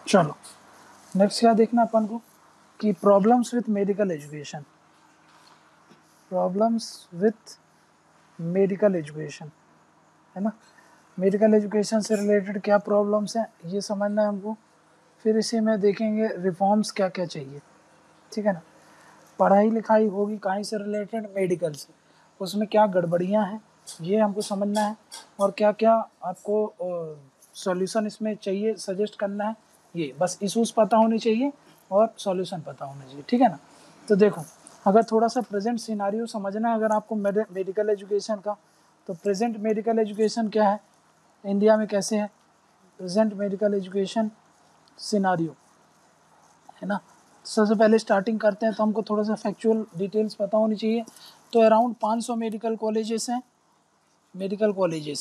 चलो नेक्स्ट क्या देखना अपन को कि problems with medical education, problems with medical education, है ना। मेडिकल एजुकेशन से रिलेटेड क्या प्रॉब्लम्स हैं ये समझना है हमको। फिर इसी में देखेंगे रिफॉर्म्स क्या क्या चाहिए, ठीक है ना। पढ़ाई लिखाई होगी कहीं से रिलेटेड, मेडिकल से, उसमें क्या गड़बड़ियाँ हैं ये हमको समझना है, और क्या क्या आपको सॉल्यूशन इसमें चाहिए, सजेस्ट करना है। ये बस इशूज़ पता होने चाहिए और सॉल्यूशन पता होना चाहिए, ठीक है ना। तो देखो, अगर थोड़ा सा प्रेजेंट सिनारियो समझना है अगर आपको मेडिकल एजुकेशन का, तो प्रेजेंट मेडिकल एजुकेशन क्या है इंडिया में, कैसे है प्रेजेंट मेडिकल एजुकेशन सिनारियो, है ना। सबसे पहले स्टार्टिंग करते हैं तो हमको थोड़ा सा फैक्चुअल डिटेल्स पता होनी चाहिए। तो अराउंड 500 मेडिकल कॉलेजेस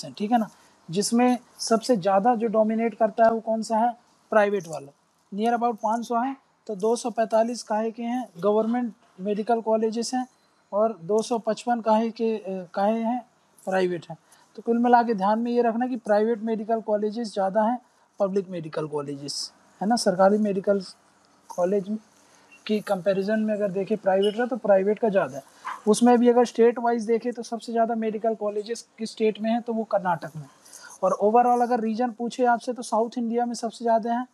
हैं, ठीक है ना। जिसमें सबसे ज़्यादा जो डोमिनेट करता है वो कौन सा है, प्राइवेट वाला, नियर अबाउट 500 हैं। तो 245 काहे के हैं गवर्नमेंट मेडिकल कॉलेजेस हैं, और 255 काहे हैं प्राइवेट हैं। तो कुल मिला के ध्यान में ये रखना कि प्राइवेट मेडिकल कॉलेजेस ज़्यादा हैं पब्लिक मेडिकल कॉलेजेस, है ना। सरकारी मेडिकल कॉलेज की कंपैरिजन में अगर देखें प्राइवेट का, तो प्राइवेट का ज़्यादा है। उसमें भी अगर स्टेट वाइज देखें तो सबसे ज़्यादा मेडिकल कॉलेजेस किस स्टेट में हैं, तो वो कर्नाटक में। और ओवरऑल अगर रीजन पूछे आपसे तो साउथ इंडिया में सबसे ज़्यादा हैं,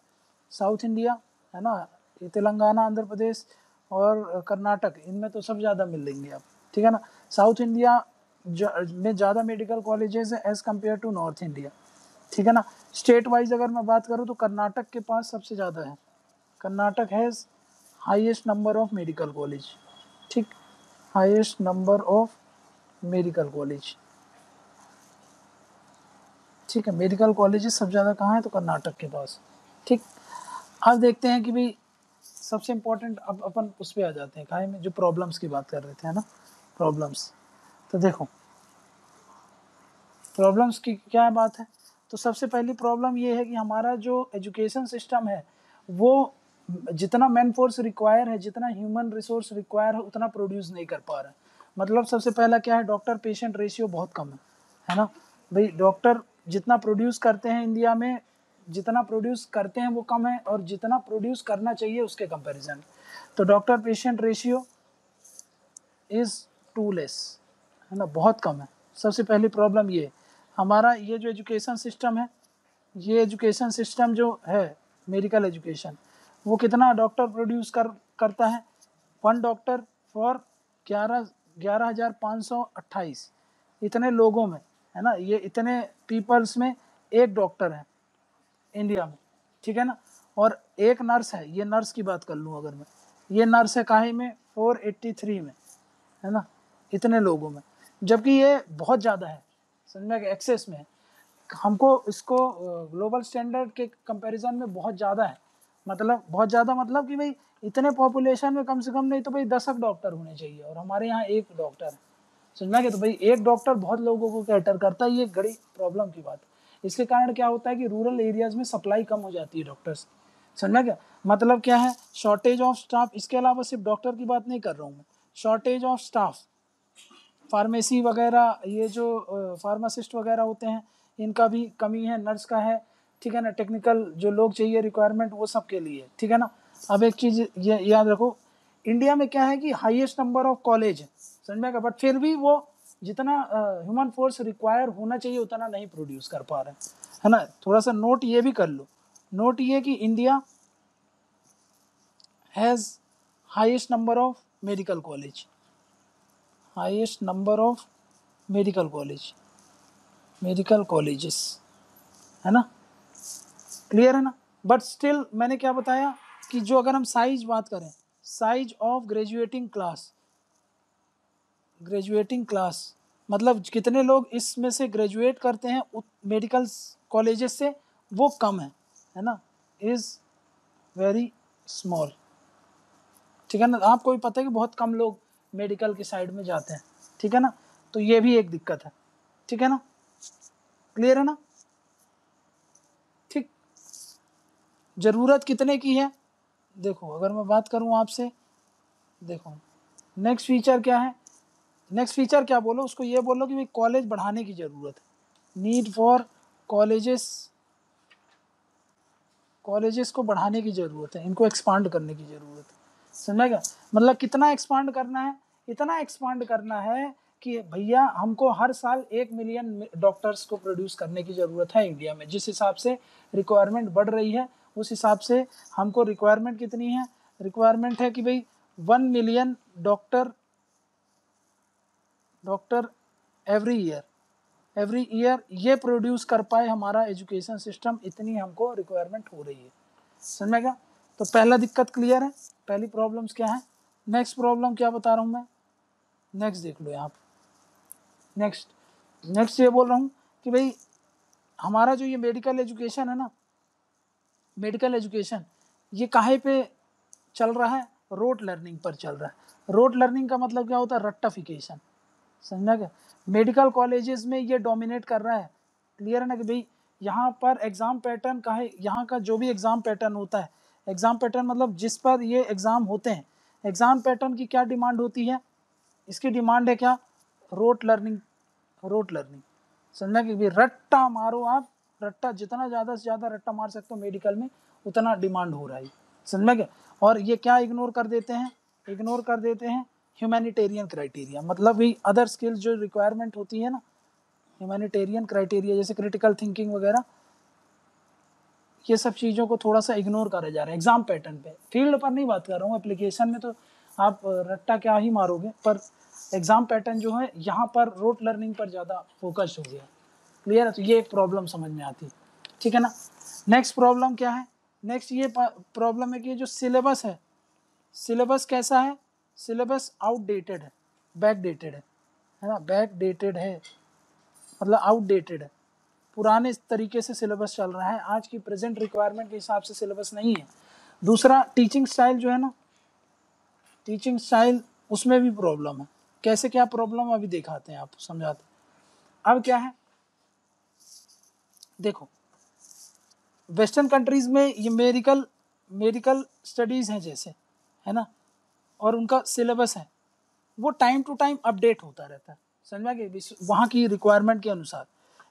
साउथ इंडिया, है ना। ये तेलंगाना, आंध्र प्रदेश और कर्नाटक, इनमें तो सब ज़्यादा मिल लेंगे आप, ठीक है ना। साउथ इंडिया में ज़्यादा मेडिकल कॉलेजेस हैं as compare to north India, ठीक है ना। स्टेट वाइज अगर मैं बात करूँ तो कर्नाटक के पास सबसे ज़्यादा है, Karnataka has highest number of medical college, ठीक, highest number of medical college, ठीक है। मेडिकल कॉलेजेस सब ज़्यादा कहाँ है, तो कर्नाटक के पास, ठीक। अब देखते हैं कि भाई सबसे इम्पोर्टेंट, अब अपन उस पर आ जाते हैं काहे में, जो प्रॉब्लम्स की बात कर रहे थे, है ना, प्रॉब्लम्स। तो देखो प्रॉब्लम्स की क्या बात है, तो सबसे पहली प्रॉब्लम ये है कि हमारा जो एजुकेशन सिस्टम है वो जितना मैन फोर्स रिक्वायर है, जितना ह्यूमन रिसोर्स रिक्वायर है, उतना प्रोड्यूस नहीं कर पा रहा है। मतलब सबसे पहला क्या है, डॉक्टर पेशेंट रेशियो बहुत कम है ना। भाई डॉक्टर जितना प्रोड्यूस करते हैं इंडिया में, जितना प्रोड्यूस करते हैं वो कम है, और जितना प्रोड्यूस करना चाहिए उसके कंपैरिजन, तो doctor patient ratio is too less, है ना, बहुत कम है। सबसे पहली प्रॉब्लम ये, हमारा ये जो एजुकेशन सिस्टम है, ये एजुकेशन सिस्टम जो है मेडिकल एजुकेशन, वो कितना डॉक्टर प्रोड्यूस करता है, 1 डॉक्टर फॉर 11,528 इतने लोगों में, है ना। ये इतने पीपल्स में एक डॉक्टर है इंडिया में, ठीक है ना। और एक नर्स है, ये नर्स की बात कर लूँ अगर मैं, ये नर्स है काहे में, 483 में, है ना, इतने लोगों में। जबकि ये बहुत ज़्यादा है, समझ में, एक्सेस में है। हमको इसको ग्लोबल स्टैंडर्ड के कंपैरिजन में बहुत ज़्यादा है, मतलब बहुत ज़्यादा, मतलब कि भाई इतने पॉपुलेशन में कम से कम नहीं तो भाई 10 डॉक्टर होने चाहिए, और हमारे यहाँ एक डॉक्टर है, समझ में गया। तो भाई एक डॉक्टर बहुत लोगों को कैटर करता है, ये बड़ी प्रॉब्लम की बात है। इसके कारण क्या होता है कि रूरल एरियाज़ में सप्लाई कम हो जाती है डॉक्टर्स, समझा क्या। मतलब क्या है, शॉर्टेज ऑफ स्टाफ। इसके अलावा सिर्फ डॉक्टर की बात नहीं कर रहा हूँ मैं, शॉर्टेज ऑफ स्टाफ, फार्मेसी वगैरह, ये जो फार्मासिस्ट वगैरह होते हैं इनका भी कमी है, नर्स का है, ठीक है ना। टेक्निकल जो लोग चाहिए रिक्वायरमेंट वो सब के लिए, ठीक है ना। अब एक चीज़ ये याद रखो, इंडिया में क्या है कि हाईएस्ट नंबर ऑफ कॉलेज है, समझ में आएगा, बट फिर भी वो जितना ह्यूमन फोर्स रिक्वायर होना चाहिए उतना नहीं प्रोड्यूस कर पा रहे हैं, है ना। थोड़ा सा नोट ये भी कर लो, नोट ये कि India has highest number of medical college, highest number of medical college, medical colleges, है ना, क्लियर है ना। बट स्टिल मैंने क्या बताया कि जो अगर हम साइज बात करें, साइज ऑफ ग्रेजुएटिंग क्लास, मतलब कितने लोग इसमें से ग्रेजुएट करते हैं मेडिकल कॉलेजेस से, वो कम है ना, इज़ वेरी स्मॉल, ठीक है ना। आपको भी पता है कि बहुत कम लोग मेडिकल की साइड में जाते हैं, ठीक है ना। तो ये भी एक दिक्कत है, ठीक है ना, क्लियर है ना, ठीक। ज़रूरत कितने की है, देखो अगर मैं बात करूं आपसे, देखो नेक्स्ट फीचर क्या है, नेक्स्ट फीचर क्या बोलो उसको, ये बोलो कि भाई कॉलेज बढ़ाने की ज़रूरत है, नीड फॉर कॉलेजेस कॉलेजेस को बढ़ाने की ज़रूरत है, इनको एक्सपांड करने की ज़रूरत है। समझेगा? मतलब कितना एक्सपांड करना है? इतना एक्सपांड करना है कि भैया हमको हर साल 1 मिलियन डॉक्टर्स को प्रोड्यूस करने की ज़रूरत है इंडिया में। जिस हिसाब से रिक्वायरमेंट बढ़ रही है उस हिसाब से हमको रिक्वायरमेंट कितनी है? रिक्वायरमेंट है कि भाई 1 मिलियन डॉक्टर एवरी ईयर ये प्रोड्यूस कर पाए हमारा एजुकेशन सिस्टम, इतनी हमको रिक्वायरमेंट हो रही है। समझ में गया? तो पहला दिक्कत क्लियर है, पहली प्रॉब्लम्स क्या है। नेक्स्ट प्रॉब्लम क्या बता रहा हूँ मैं, नेक्स्ट देख लो यहाँ पे। नेक्स्ट ये बोल रहा हूँ कि भाई हमारा जो ये मेडिकल एजुकेशन है ना, मेडिकल एजुकेशन ये काहे पे चल रहा है? रोट लर्निंग पर चल रहा है। रोट लर्निंग का मतलब क्या होता है? रट्टाफिकेशन। समझना क्या? मेडिकल कॉलेजेस में ये डोमिनेट कर रहा है। क्लियर है ना कि भाई यहाँ पर एग्ज़ाम पैटर्न का है, यहाँ का जो भी एग्ज़ाम पैटर्न होता है, एग्ज़ाम पैटर्न मतलब जिस पर ये एग्ज़ाम होते हैं, एग्ज़ाम पैटर्न की क्या डिमांड होती है? इसकी डिमांड है क्या? Rote learning. समझना कि भाई रट्टा मारो आप, रट्टा जितना ज़्यादा से ज़्यादा रट्टा मार सकते हो मेडिकल में उतना डिमांड हो रहा है। समझना क्या? और ये क्या इग्नोर कर देते हैं? इग्नोर कर देते हैं ह्यूमैनिटेरियन क्राइटेरिया। मतलब भी अदर स्किल्स जो रिक्वायरमेंट होती है ना, ह्यूमैनिटेरियन क्राइटेरिया जैसे क्रिटिकल थिंकिंग वगैरह, ये सब चीज़ों को थोड़ा सा इग्नोर करा जा रहा है एग्ज़ाम पैटर्न पे। फील्ड पर नहीं बात कर रहा हूँ, एप्लीकेशन में तो आप रट्टा क्या ही मारोगे, पर एग्ज़ाम पैटर्न जो है यहाँ पर रोट लर्निंग पर ज़्यादा फोकस हो गया। क्लियर है? तो ये एक प्रॉब्लम समझ में आती है, ठीक है ना। नेक्स्ट प्रॉब्लम क्या है? नेक्स्ट ये प्रॉब्लम है कि जो सिलेबस है, सिलेबस कैसा है? सिलेबस आउटडेटेड है, बैकडेटेड है ना। बैकडेटेड है मतलब आउटडेटेड है, पुराने तरीके से सिलेबस चल रहा है, आज की प्रेजेंट रिक्वायरमेंट के हिसाब से सिलेबस नहीं है। दूसरा टीचिंग स्टाइल जो है ना, टीचिंग स्टाइल उसमें भी प्रॉब्लम है। कैसे क्या प्रॉब्लम अभी दिखाते हैं, आप समझाते हैं। अब क्या है देखो, वेस्टर्न कंट्रीज में ये मेडिकल स्टडीज़ हैं जैसे, है ना, और उनका सिलेबस है वो टाइम टू टाइम अपडेट होता रहता है। समझ में कि वहाँ की रिक्वायरमेंट के अनुसार।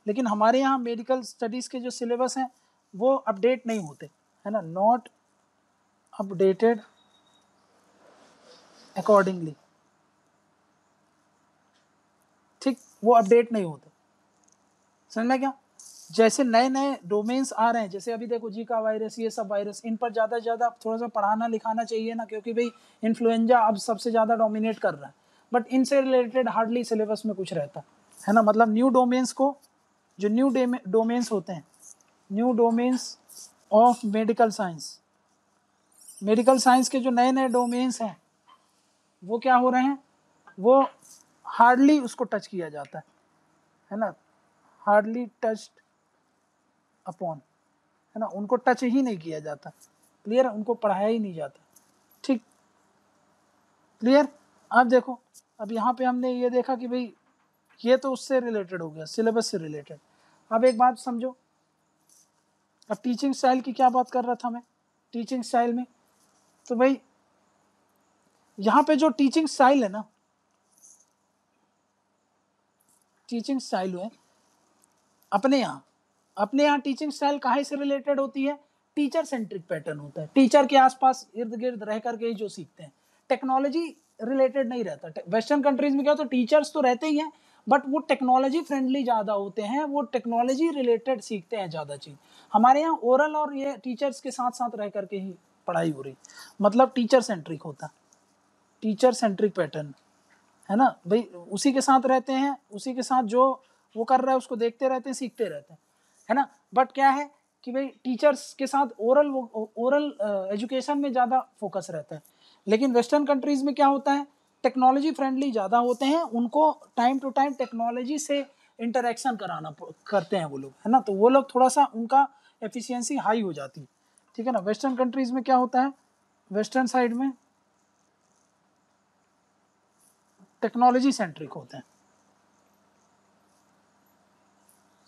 लेकिन हमारे यहाँ मेडिकल स्टडीज़ के जो सिलेबस हैं वो अपडेट नहीं होते, है ना, नॉट अपडेटेड अकॉर्डिंगली। ठीक, वो अपडेट नहीं होते। समझ में क्या? जैसे नए नए डोमेन्स आ रहे हैं, जैसे अभी देखो जीका वायरस, ये सब वायरस, इन पर ज़्यादा से ज़्यादा थोड़ा सा पढ़ाना लिखाना चाहिए ना, क्योंकि भाई इन्फ्लुएंजा अब सबसे ज़्यादा डोमिनेट कर रहा है। बट इनसे रिलेटेड हार्डली सिलेबस में कुछ रहता है ना। मतलब न्यू डोमेन्स को, जो न्यू डोमेन्स होते हैं, new domains of medical science, medical science के जो नए नए डोमेन्स हैं वो क्या हो रहे हैं? वो हार्डली उसको टच किया जाता है ना, हार्डली टच्ड अपॉन, है ना, उनको टच ही नहीं किया जाता। क्लियर है? उनको पढ़ाया ही नहीं जाता। ठीक, क्लियर। अब देखो, अब यहाँ पे हमने ये देखा कि भाई ये तो उससे रिलेटेड हो गया, सिलेबस से रिलेटेड। अब एक बात समझो, अब टीचिंग स्टाइल की क्या बात कर रहा था मैं, टीचिंग स्टाइल में तो भाई यहाँ पे जो टीचिंग स्टाइल है ना, टीचिंग स्टाइल है अपने यहाँ टीचिंग स्टाइल काहे से रिलेटेड होती है? टीचर सेंट्रिक पैटर्न होता है। टीचर के आसपास इर्द गिर्द रह करके ही जो सीखते हैं, टेक्नोलॉजी रिलेटेड नहीं रहता। वेस्टर्न कंट्रीज में क्या होता है, टीचर्स तो रहते ही हैं बट वो टेक्नोलॉजी फ्रेंडली ज़्यादा होते हैं, वो टेक्नोलॉजी रिलेटेड सीखते हैं ज़्यादा चीज़। हमारे यहाँ ओरल और ये टीचर्स के साथ साथ रह करके ही पढ़ाई हो रही, मतलब टीचर सेंट्रिक होता, टीचर सेंट्रिक पैटर्न, है ना भाई। उसी के साथ रहते हैं, उसी के साथ जो वो कर रहा है उसको देखते रहते हैं, सीखते रहते हैं, है ना। बट क्या है कि भाई टीचर्स के साथ ओरल एजुकेशन में ज़्यादा फोकस रहता है। लेकिन वेस्टर्न कंट्रीज़ में क्या होता है, टेक्नोलॉजी फ्रेंडली ज़्यादा होते हैं, उनको टाइम टू टाइम टेक्नोलॉजी से इंटरेक्शन करते हैं वो लोग, है ना। तो वो लोग थोड़ा सा उनका एफिशिएंसी हाई हो जाती है, ठीक है ना। वेस्टर्न कंट्रीज़ में क्या होता है, वेस्टर्न साइड में टेक्नोलॉजी सेंट्रिक होते हैं।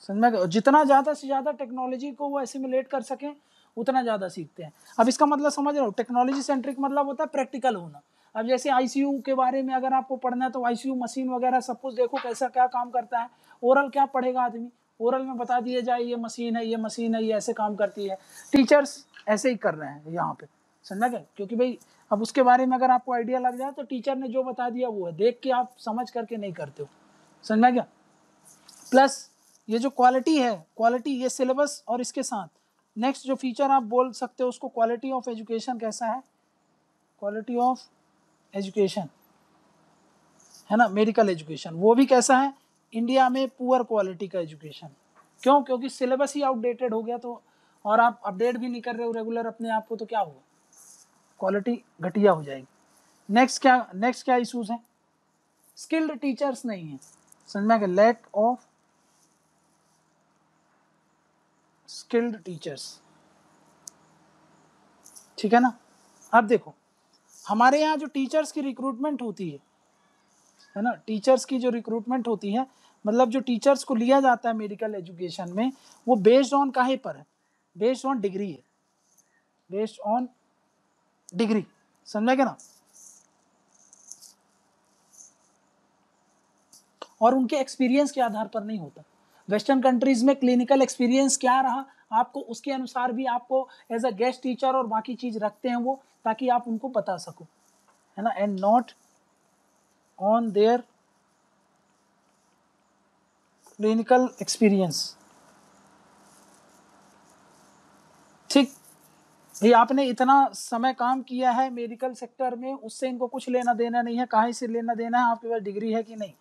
समझ में, जितना ज़्यादा से ज़्यादा टेक्नोलॉजी को वो एसिमुलेट कर सकें उतना ज़्यादा सीखते हैं। अब इसका मतलब समझ रहे हो, टेक्नोलॉजी सेंट्रिक मतलब होता है प्रैक्टिकल होना। अब जैसे आईसीयू के बारे में अगर आपको पढ़ना है तो आईसीयू मशीन वगैरह सब कुछ देखो कैसा क्या काम करता है। ओरल क्या पढ़ेगा आदमी, ओरल में बता दिया जाए ये मशीन है, ये मशीन है, ये ऐसे काम करती है। टीचर्स ऐसे ही कर रहे हैं यहाँ पे, समझा क्या? क्योंकि भाई अब उसके बारे में अगर आपको आइडिया लग जाए तो टीचर ने जो बता दिया वो है, देख के आप समझ करके नहीं करते हो, समझा क्या? प्लस ये जो क्वालिटी है, क्वालिटी ये सिलेबस और इसके साथ नेक्स्ट जो फीचर आप बोल सकते हो उसको क्वालिटी ऑफ एजुकेशन कैसा है, क्वालिटी ऑफ एजुकेशन है ना, मेडिकल एजुकेशन वो भी कैसा है, इंडिया में पुअर क्वालिटी का एजुकेशन। क्यों? क्योंकि सिलेबस ही आउटडेटेड हो गया, तो और आप अपडेट भी नहीं कर रहे हो रेगुलर अपने आप को, तो क्या होगा, क्वालिटी घटिया हो जाएगी। नेक्स्ट क्या इश्यूज हैं, स्किल्ड टीचर्स नहीं है, समझ में, लैक ऑफ स्किल्ड टीचर्स, ठीक है ना। अब देखो हमारे यहाँ जो टीचर्स की रिक्रूटमेंट होती है ना, टीचर्स की जो रिक्रूटमेंट होती है, मतलब जो टीचर्स को लिया जाता है मेडिकल एजुकेशन में, वो बेस्ड ऑन काहे पर है, बेस्ड ऑन डिग्री है, बेस्ड ऑन डिग्री, समझा क्या ना। और उनके एक्सपीरियंस के आधार पर नहीं होता। वेस्टर्न कंट्रीज में क्लिनिकल एक्सपीरियंस क्या रहा आपको, उसके अनुसार भी आपको एज अ गेस्ट टीचर और बाकी चीज रखते हैं वो, ताकि आप उनको बता सको, है ना, and not on their clinical experience. ठीक, ये आपने इतना समय काम किया है मेडिकल सेक्टर में, उससे इनको कुछ लेना देना नहीं है, काहे से लेना देना है, आपके पास डिग्री है कि नहीं,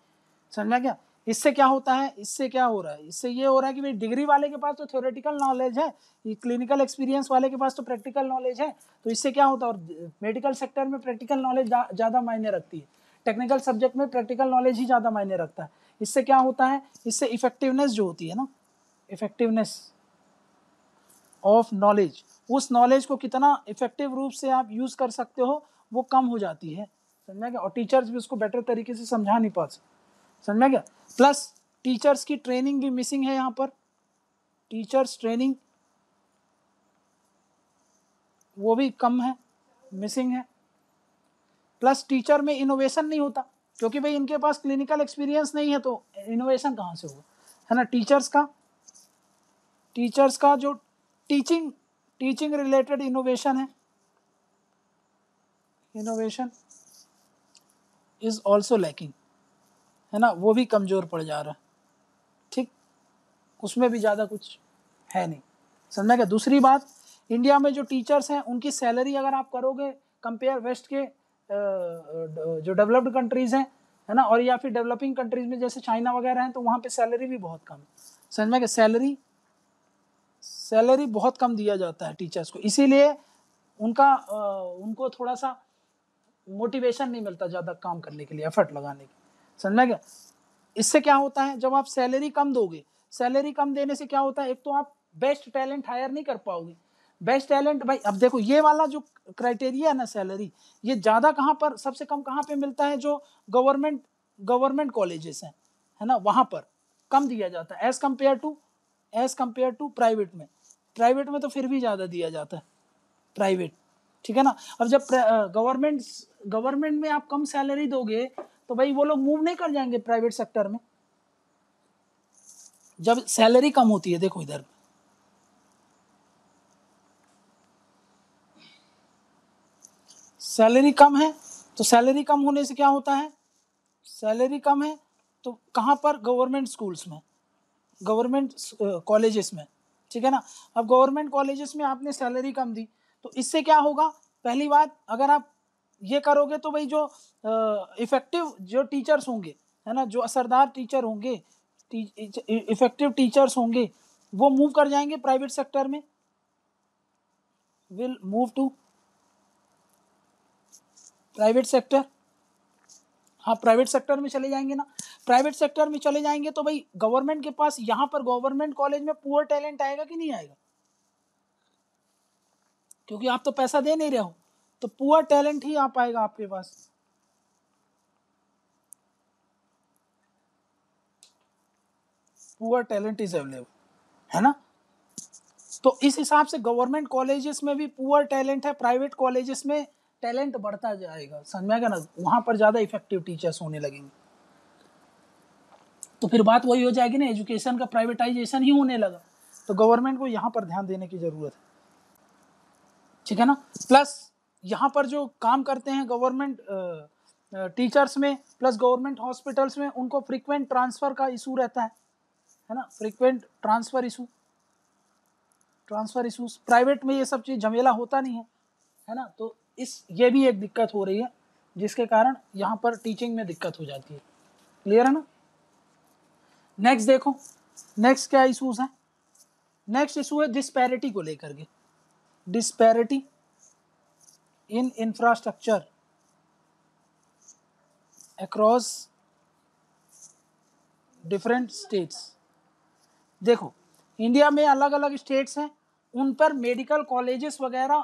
समझा क्या। इससे क्या होता है, इससे क्या हो रहा है, इससे ये हो रहा है कि भाई डिग्री वाले के पास तो थ्योरेटिकल नॉलेज है, ये क्लिनिकल एक्सपीरियंस वाले के पास तो प्रैक्टिकल नॉलेज है, तो इससे क्या होता है, और मेडिकल सेक्टर में प्रैक्टिकल नॉलेज ज़्यादा मायने रखती है, टेक्निकल सब्जेक्ट में प्रैक्टिकल नॉलेज ही ज़्यादा मायने रखता है। इससे क्या होता है, इससे इफेक्टिवनेस जो होती है ना, इफेक्टिवनेस ऑफ नॉलेज, उस नॉलेज को कितना इफेक्टिव रूप से आप यूज़ कर सकते हो वो कम हो जाती है, समझा क्या। और टीचर्स भी उसको बेटर तरीके से समझा नहीं पाते, समझा क्या। प्लस टीचर्स की ट्रेनिंग भी मिसिंग है यहाँ पर, टीचर्स ट्रेनिंग वो भी कम है, मिसिंग है। प्लस टीचर में इनोवेशन नहीं होता, क्योंकि भाई इनके पास क्लिनिकल एक्सपीरियंस नहीं है, तो इनोवेशन कहाँ से होगा, है ना। टीचर्स का जो टीचिंग रिलेटेड इनोवेशन है, इनोवेशन इज ऑल्सो लैकिंग, है ना, वो भी कमज़ोर पड़ जा रहा है, ठीक, उसमें भी ज़्यादा कुछ है नहीं, समझा क्या। दूसरी बात, इंडिया में जो टीचर्स हैं उनकी सैलरी अगर आप करोगे कंपेयर वेस्ट के जो डेवलप्ड कंट्रीज़ हैं, है ना, और या फिर डेवलपिंग कंट्रीज़ में जैसे चाइना वगैरह हैं, तो वहाँ पे सैलरी भी बहुत कम है, समझ में क्या। सैलरी बहुत कम दिया जाता है टीचर्स को, इसीलिए उनको थोड़ा सा मोटिवेशन नहीं मिलता ज़्यादा काम करने के लिए, एफर्ट लगाने की, समझा क्या। इससे क्या होता है, जब आप सैलरी कम दोगे, सैलरी कम देने से क्या होता है, एक तो आप बेस्ट टैलेंट हायर नहीं कर पाओगे। बेस्ट टैलेंट भाई, अब देखो ये वाला जो क्राइटेरिया है ना सैलरी, ये ज़्यादा कहाँ पर, सबसे कम कहाँ पे मिलता है, जो गवर्नमेंट कॉलेजेस हैं, है ना, वहाँ पर कम दिया जाता है एज कम्पेयर टू प्राइवेट में तो फिर भी ज़्यादा दिया जाता है प्राइवेट, ठीक है ना। अब जब गवर्नमेंट में आप कम सैलरी दोगे तो भाई वो लोग मूव नहीं कर जाएंगे प्राइवेट सेक्टर में, जब सैलरी कम होती है। देखो इधर सैलरी कम है, तो सैलरी कम होने से क्या होता है, सैलरी कम है तो कहाँ पर, गवर्नमेंट स्कूल्स में, गवर्नमेंट कॉलेजेस में, ठीक है ना। अब गवर्नमेंट कॉलेजेस में आपने सैलरी कम दी, तो इससे क्या होगा, पहली बात अगर आप ये करोगे तो भाई जो इफेक्टिव जो टीचर्स होंगे, है ना, जो असरदार टीचर होंगे, इफेक्टिव टीचर्स होंगे, वो मूव कर जाएंगे प्राइवेट सेक्टर में, will move to private sector. हाँ, प्राइवेट सेक्टर में चले जाएंगे ना, प्राइवेट सेक्टर में चले जाएंगे तो भाई गवर्नमेंट के पास, यहाँ पर गवर्नमेंट कॉलेज में पुअर टैलेंट आएगा कि नहीं आएगा, क्योंकि आप तो पैसा दे नहीं रहे हो, तो पुअर टैलेंट ही आ पाएगा आपके पास। पुअर टैलेंट इज अवेलेबल, है ना। तो इस हिसाब से गवर्नमेंट कॉलेजेस में भी पुअर टैलेंट है, प्राइवेट कॉलेजेस में टैलेंट बढ़ता जाएगा, समझ में आएगा ना, वहां पर ज्यादा इफेक्टिव टीचर्स होने लगेंगे। तो फिर बात वही हो जाएगी ना, एजुकेशन का प्राइवेटाइजेशन ही होने लगा। तो गवर्नमेंट को यहाँ पर ध्यान देने की जरूरत है, ठीक है ना। प्लस यहाँ पर जो काम करते हैं गवर्नमेंट टीचर्स में प्लस गवर्नमेंट हॉस्पिटल्स में, उनको फ्रीक्वेंट ट्रांसफ़र का इशू रहता है ना, फ्रीक्वेंट ट्रांसफ़र इशूज़। प्राइवेट में ये सब चीज़ झमेला होता नहीं है ना। तो ये भी एक दिक्कत हो रही है, जिसके कारण यहाँ पर टीचिंग में दिक्कत हो जाती है। क्लियर है ना। नेक्स्ट देखो, नेक्स्ट क्या इशूज़ हैं। नेक्स्ट इशू है डिस्पैरिटी को लेकर के, disparity in infrastructure across different states. देखो, इंडिया में अलग अलग स्टेट्स हैं, उन पर मेडिकल कॉलेजेस वगैरह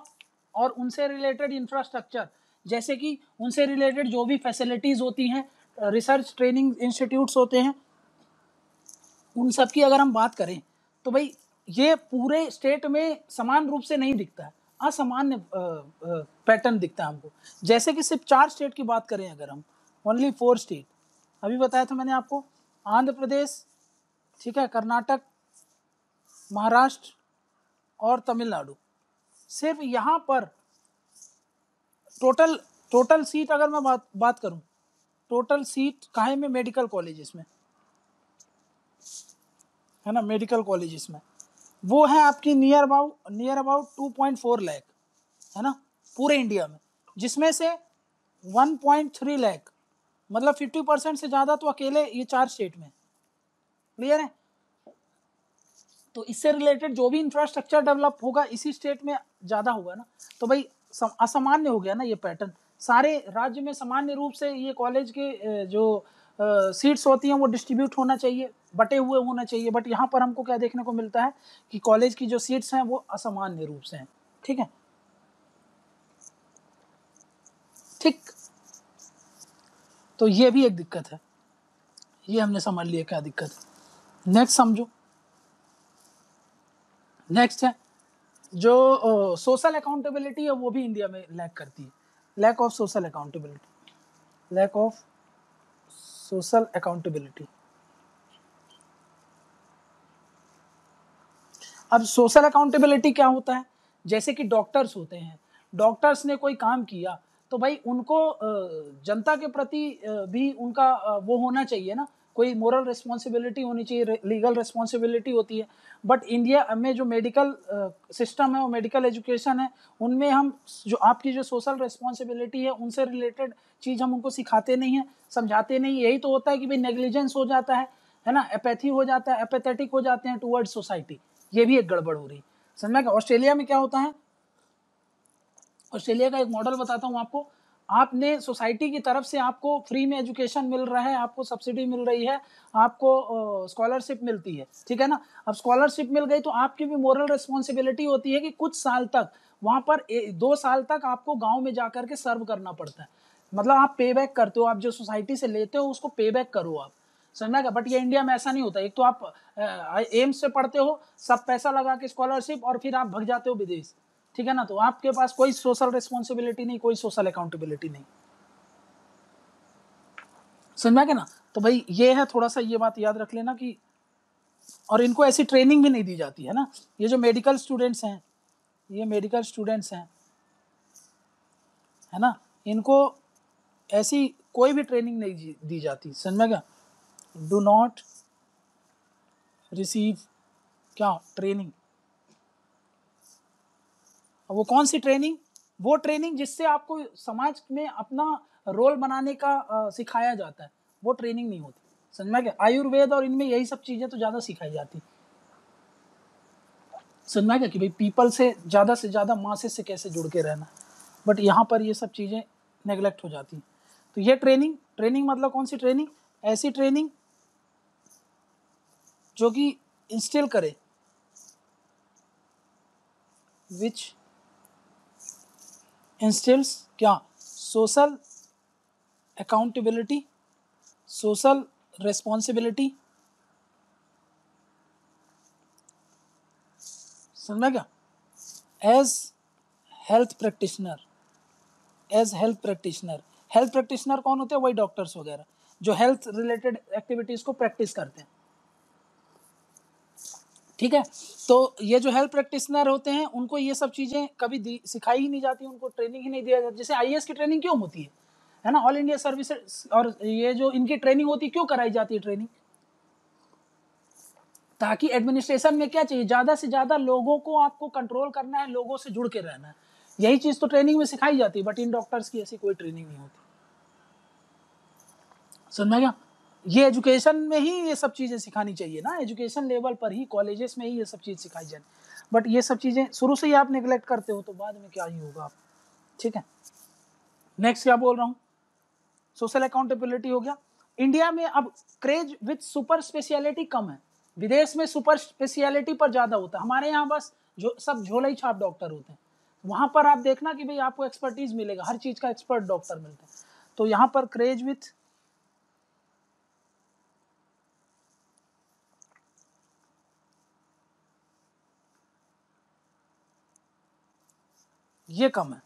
और उनसे रिलेटेड इंफ्रास्ट्रक्चर, जैसे कि उनसे रिलेटेड जो भी फैसिलिटीज़ होती हैं, रिसर्च ट्रेनिंग इंस्टीट्यूट्स होते हैं, उन सब की अगर हम बात करें तो भाई ये पूरे स्टेट में समान रूप से नहीं दिखता है, असामान्य पैटर्न दिखता है हमको। जैसे कि सिर्फ 4 स्टेट की बात करें अगर हम, ओनली 4 स्टेट, अभी बताया था मैंने आपको, आंध्र प्रदेश, ठीक है, कर्नाटक, महाराष्ट्र और तमिलनाडु। सिर्फ यहाँ पर टोटल सीट अगर मैं बात करूँ, टोटल सीट काहे में, मेडिकल कॉलेजेस में, है ना, मेडिकल कॉलेजेस में, वो है आपकी नियर अबाउट 2.4 लाख, है ना, पूरे इंडिया में, जिसमें से 1.3 लाख मतलब 50% से ज़्यादा तो अकेले ये 4 स्टेट में। क्लियर है। तो इससे रिलेटेड जो भी इंफ्रास्ट्रक्चर डेवलप होगा इसी स्टेट में ज़्यादा होगा ना। तो भाई असामान्य हो गया ना ये पैटर्न, सारे राज्य में सामान्य रूप से ये कॉलेज के जो सीट्स होती हैं वो डिस्ट्रीब्यूट होना चाहिए, बटे हुए होना चाहिए। बट यहाँ पर हमको क्या देखने को मिलता है कि कॉलेज की जो सीट्स हैं वो असामान्य रूप से हैं। ठीक है, ठीक। तो ये भी एक दिक्कत है, ये हमने समझ लिया क्या दिक्कत है। नेक्स्ट समझो, नेक्स्ट है जो सोशल अकाउंटेबिलिटी है, वो भी इंडिया में लैक करती है। Lack of social accountability, lack of social accountability. अब सोशल अकाउंटेबिलिटी क्या होता है, जैसे कि डॉक्टर्स होते हैं, डॉक्टर्स ने कोई काम किया तो भाई उनको जनता के प्रति भी उनका वो होना चाहिए ना, कोई मोरल रिस्पॉन्सिबिलिटी होनी चाहिए, लीगल रिस्पॉन्सिबिलिटी होती है। बट इंडिया में जो मेडिकल सिस्टम है और मेडिकल एजुकेशन है, उनमें हम जो आपकी जो सोशल रिस्पॉन्सिबिलिटी है उनसे रिलेटेड चीज़ हम उनको सिखाते नहीं हैं, समझाते नहीं। यही तो होता है कि भाई नेग्लिजेंस हो जाता है ना, एपैथी हो जाता है, एपैथेटिक हो जाते हैं टुवर्ड्स सोसाइटी। ये भी एक गड़बड़ हो रही है, समझ में। ऑस्ट्रेलिया में क्या होता है, ऑस्ट्रेलिया का एक मॉडल बताता हूँ आपको। आपने सोसाइटी की तरफ से आपको फ्री में एजुकेशन मिल रहा है, आपको सब्सिडी मिल रही है, आपको स्कॉलरशिप मिलती है, ठीक है ना। अब स्कॉलरशिप मिल गई तो आपकी भी मोरल रिस्पॉन्सिबिलिटी होती है कि कुछ साल तक वहाँ पर 2 साल तक आपको गाँव में जा करके सर्व करना पड़ता है। मतलब आप पे बैक करते हो, आप जो सोसाइटी से लेते हो उसको पे बैक करो आप, समझना क्या। बट ये इंडिया में ऐसा नहीं होता। एक तो आप एम्स से पढ़ते हो, सब पैसा लगा के स्कॉलरशिप, और फिर आप भग जाते हो विदेश, ठीक है ना। तो आपके पास कोई सोशल रिस्पॉन्सिबिलिटी नहीं, कोई सोशल अकाउंटेबिलिटी नहीं, समझ में ना। तो भाई ये है, थोड़ा सा ये बात याद रख लेना कि, और इनको ऐसी ट्रेनिंग भी नहीं दी जाती है ना। ये जो मेडिकल स्टूडेंट्स हैं, ये मेडिकल स्टूडेंट्स हैं, है ना, इनको ऐसी कोई भी ट्रेनिंग नहीं दी जाती, समझ में क्या। डू नॉट रिसीव क्या ट्रेनिंग। वो कौन सी ट्रेनिंग, वो ट्रेनिंग जिससे आपको समाज में अपना रोल बनाने का सिखाया जाता है, वो ट्रेनिंग नहीं होती, समझ में क्या। आयुर्वेद और इनमें यही सब चीज़ें तो ज़्यादा सिखाई जाती, समझ में क्या, कि भाई पीपल से ज़्यादा मासेस से कैसे जुड़ के रहना। बट यहाँ पर ये सब चीज़ें नेगलेक्ट हो जाती। तो ये ट्रेनिंग मतलब कौन सी ट्रेनिंग, ऐसी ट्रेनिंग जो कि इंस्टिल करे, विच इंस्टिल्स क्या, सोशल अकाउंटेबिलिटी, सोशल रिस्पॉन्सिबिलिटी, समझ क्या। As health practitioner, health practitioner कौन होते हैं, वही डॉक्टर्स वगैरह। जो हेल्थ रिलेटेड एक्टिविटीज को प्रैक्टिस करते हैं। ठीक है, तो ये जो हेल्थ प्रैक्टिशनर होते हैं उनको ये सब चीजें कभी सिखाई ही नहीं जाती, उनको ट्रेनिंग ही नहीं दिया जाता। जैसे आईएएस की ट्रेनिंग क्यों होती है ना, ऑल इंडिया सर्विसेज, और ये जो इनकी ट्रेनिंग होती है क्यों कराई जाती है ट्रेनिंग, ताकि एडमिनिस्ट्रेशन में क्या चाहिए, ज्यादा से ज्यादा लोगों को आपको कंट्रोल करना है, लोगों से जुड़ के रहना है, यही चीज तो ट्रेनिंग में सिखाई जाती है। बट इन डॉक्टर्स की ऐसी कोई ट्रेनिंग नहीं होती, समझ में क्या। ये एजुकेशन में ही ये सब चीजें सिखानी चाहिए ना, एजुकेशन लेवल पर ही, कॉलेजेस में ही ये सब चीज सिखाई जाए। बट ये सब चीजें शुरू से ही आप निगलेक्ट करते हो तो बाद में क्या ही होगा आप। ठीक है, नेक्स्ट क्या बोल रहा हूँ, सोशल अकाउंटेबिलिटी हो गया। इंडिया में अब क्रेज विथ सुपर स्पेशलिटी कम है, विदेश में सुपर स्पेशलिटी पर ज्यादा होता है, हमारे यहाँ बस जो सब झोला ही छाप डॉक्टर होते हैं। वहां पर आप देखना कि भाई आपको एक्सपर्टीज मिलेगा, हर चीज का एक्सपर्ट डॉक्टर मिलता है। तो यहाँ पर क्रेज विथ ये कम है,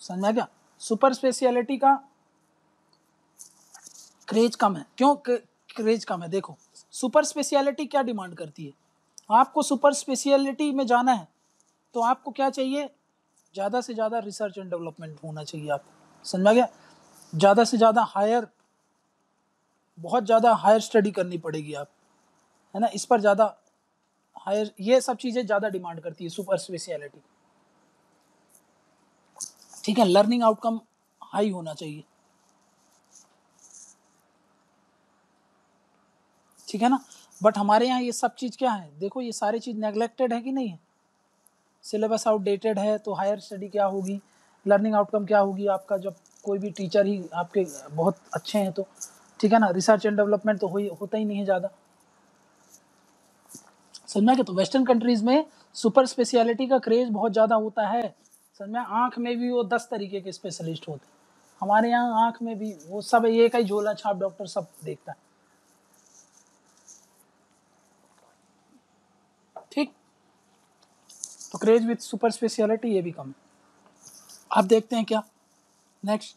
समझा क्या, सुपर स्पेशलिटी का क्रेज कम है। क्यों क्रेज कम है, देखो सुपर स्पेशलिटी क्या डिमांड करती है, आपको सुपर स्पेशलिटी में जाना है तो आपको क्या चाहिए, ज़्यादा से ज़्यादा रिसर्च एंड डेवलपमेंट होना चाहिए आपको, समझा गया, ज़्यादा से ज़्यादा हायर, बहुत ज़्यादा हायर स्टडी करनी पड़ेगी आप, है ना, इस पर ज़्यादा हायर, ये सब चीज़ें ज़्यादा डिमांड करती है सुपर स्पेशलिटी। ठीक है, लर्निंग आउटकम हाई होना चाहिए, ठीक है ना। बट हमारे यहाँ ये सब चीज़ क्या है, देखो ये सारी चीज़ नेग्लेक्टेड है कि नहीं है, सिलेबस आउटडेटेड है तो हायर स्टडी क्या होगी, लर्निंग आउटकम क्या होगी आपका, जब कोई भी टीचर ही आपके बहुत अच्छे हैं तो, ठीक है ना, रिसर्च एंड डेवलपमेंट तो होता ही नहीं है ज़्यादा, समझ में। तो वेस्टर्न कंट्रीज में सुपर स्पेशलिटी का क्रेज बहुत ज़्यादा होता है, समझ में। आँख में भी वो 10 तरीके के स्पेशलिस्ट होते हैं, हमारे यहाँ आँख में भी वो सब एक ही झोला छाप डॉक्टर सब देखता है, ठीक। तो क्रेज विथ सुपर स्पेशलिटी ये भी कम है। अब देखते हैं क्या नेक्स्ट,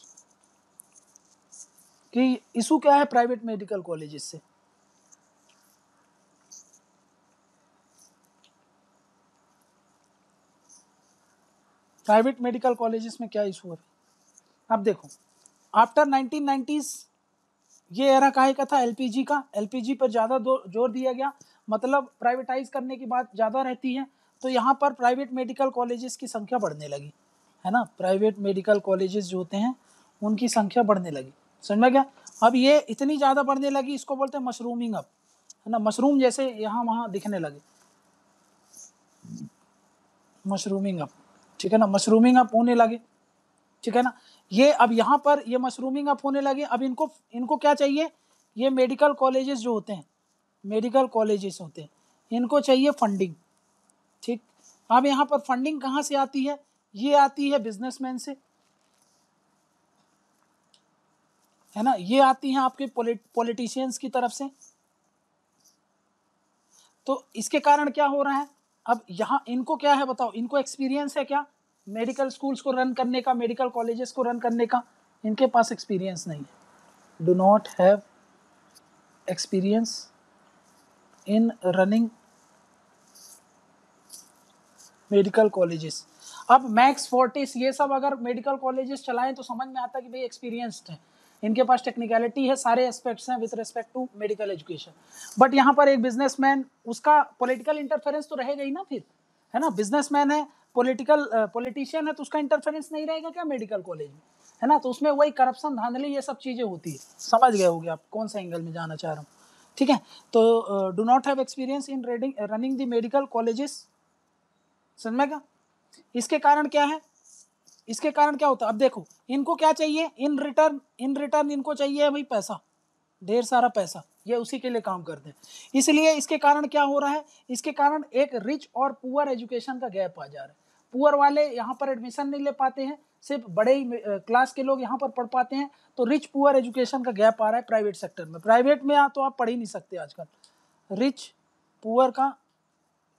कि इशू क्या है प्राइवेट मेडिकल कॉलेजेस से। प्राइवेट मेडिकल कॉलेजेस में क्या इशू है, अब देखो आफ्टर 1990s ये एरा काहे का था, एलपीजी का, एलपीजी पर ज़्यादा जोर दिया गया, मतलब प्राइवेटाइज करने की बात ज़्यादा रहती है, तो यहाँ पर प्राइवेट मेडिकल कॉलेजेस की संख्या बढ़ने लगी, है ना, प्राइवेट मेडिकल कॉलेजेस जो होते हैं उनकी संख्या बढ़ने लगी, समझ में क्या। अब ये इतनी ज़्यादा बढ़ने लगी, इसको बोलते हैं मशरूमिंग अप, है ना, मशरूम जैसे यहाँ वहाँ दिखने लगे, मशरूमिंग अप, ठीक है ना, मशरूमिंग अप होने लगे, ठीक है ना। ये अब यहाँ पर ये मशरूमिंग अप होने लगे, अब इनको क्या चाहिए, ये मेडिकल कॉलेजेस जो होते हैं, मेडिकल कॉलेजेस होते हैं, इनको चाहिए फंडिंग, ठीक। अब यहाँ पर फंडिंग कहाँ से आती है, ये आती है बिजनेसमैन से, है ना, ये आती हैं आपके पॉलिटिशियंस की तरफ से। तो इसके कारण क्या हो रहा है, अब यहाँ इनको क्या है बताओ, इनको एक्सपीरियंस है क्या मेडिकल स्कूल्स को रन करने का, मेडिकल कॉलेजेस को रन करने का, इनके पास एक्सपीरियंस नहीं है, do not have experience in running medical colleges. अब मैक्स फोर्टिस ये सब अगर मेडिकल कॉलेजेस चलाएं तो समझ में आता है कि भाई एक्सपीरियंस्ड है, इनके पास टेक्निकलिटी है, सारे एस्पेक्ट्स हैं with respect to medical education. But यहाँ पर एक बिजनेसमैन, उसका पॉलिटिकल इंटरफेरेंस तो रहेगा ही ना फिर, है ना, बिजनेसमैन है, पॉलिटिशियन है, तो उसका इंटरफेरेंस नहीं रहेगा क्या मेडिकल कॉलेज में, है ना। तो उसमें वही करप्शन, धांधली, ये सब चीज़ें होती है, समझ गए होगे आप कौन सा एंगल में जाना चाह रहा हूँ, ठीक है। तो do not have experience in running the medical colleges, समझ में क्या। इसके कारण क्या है, इसके कारण क्या होता है, अब देखो इनको क्या चाहिए, इन रिटर्न इनको चाहिए भाई पैसा, ढेर सारा पैसा, ये उसी के लिए काम करते हैं। इसलिए इसके कारण क्या हो रहा है, इसके कारण एक रिच और पुअर एजुकेशन का गैप आ जा रहा है, पुअर वाले यहाँ पर एडमिशन नहीं ले पाते हैं, सिर्फ बड़े ही क्लास के लोग यहाँ पर पढ़ पाते हैं, तो रिच पुअर एजुकेशन का गैप आ रहा है प्राइवेट सेक्टर में। प्राइवेट में तो आप पढ़ ही नहीं सकते आजकल, रिच पुअर का